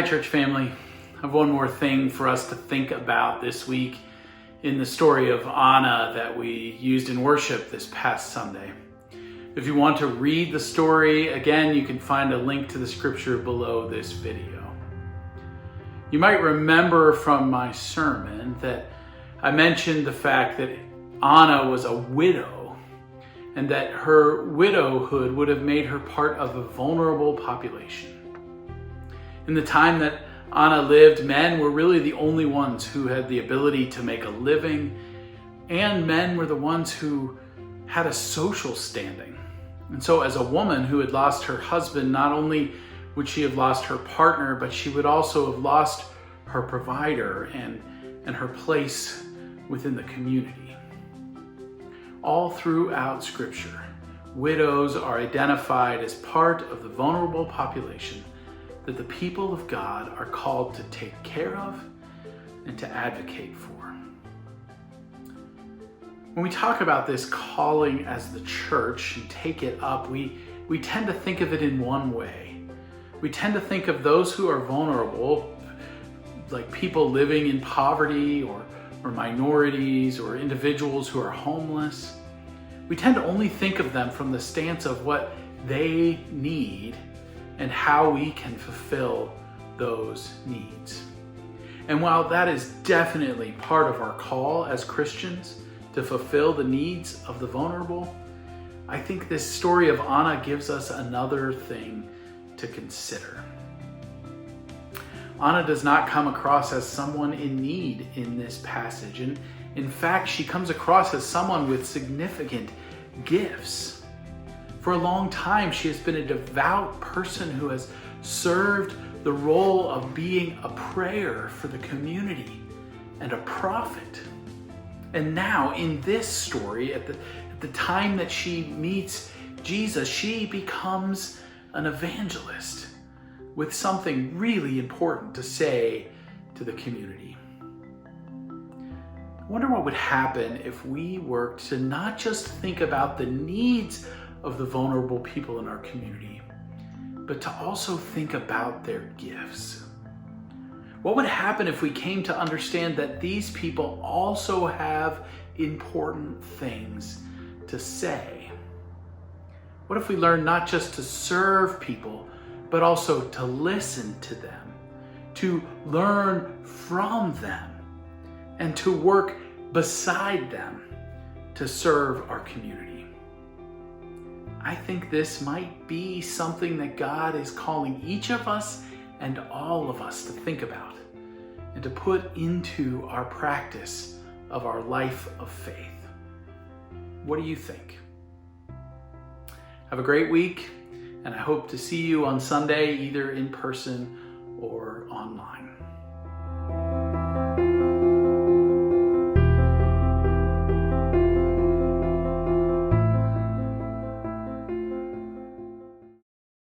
Hi, church family. I have one more thing for us to think about this week in the story of Anna that we used in worship this past Sunday. If you want to read the story, again, you can find a link to the scripture below this video. You might remember from my sermon that I mentioned the fact that Anna was a widow and that her widowhood would have made her part of a vulnerable population. In the time that Anna lived, men were really the only ones who had the ability to make a living, and men were the ones who had a social standing. And so as a woman who had lost her husband, not only would she have lost her partner, but she would also have lost her provider and her place within the community. All throughout Scripture, widows are identified as part of the vulnerable population that the people of God are called to take care of and to advocate for. When we talk about this calling as the church and take it up, we tend to think of it in one way. We tend to think of those who are vulnerable, like people living in poverty or minorities or individuals who are homeless. We tend to only think of them from the stance of what they need and how we can fulfill those needs. And while that is definitely part of our call as Christians to fulfill the needs of the vulnerable, I think this story of Anna gives us another thing to consider. Anna does not come across as someone in need in this passage, and in fact, she comes across as someone with significant gifts. For a long time, she has been a devout person who has served the role of being a prayer for the community and a prophet. And now, in this story, at the time that she meets Jesus, she becomes an evangelist with something really important to say to the community. I wonder what would happen if we worked to not just think about the needs of the vulnerable people in our community, but to also think about their gifts. What would happen if we came to understand that these people also have important things to say? What if we learn not just to serve people, but also to listen to them, to learn from them, and to work beside them to serve our community? I think this might be something that God is calling each of us and all of us to think about and to put into our practice of our life of faith. What do you think? Have a great week, and I hope to see you on Sunday, either in person or